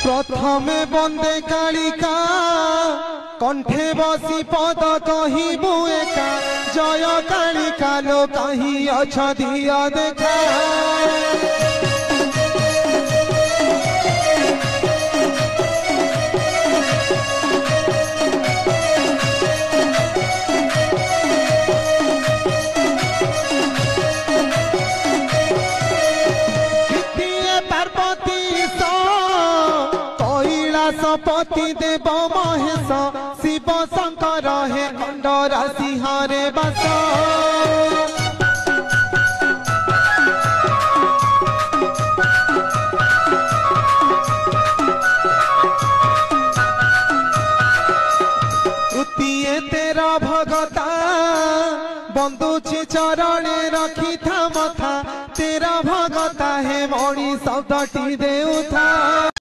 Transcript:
प्रथमे बंदे कालिका कंठे बसी पद कहबू एका जय कालिका लो कहीं अछ दिया देखा पति देव महेश शिव शंकर हे खंड राशि हरे बस तृतीय तेरा भगता बंदुची चरणे रखी था मथा तेरा भगता हे मणि शब्दटी देउथा।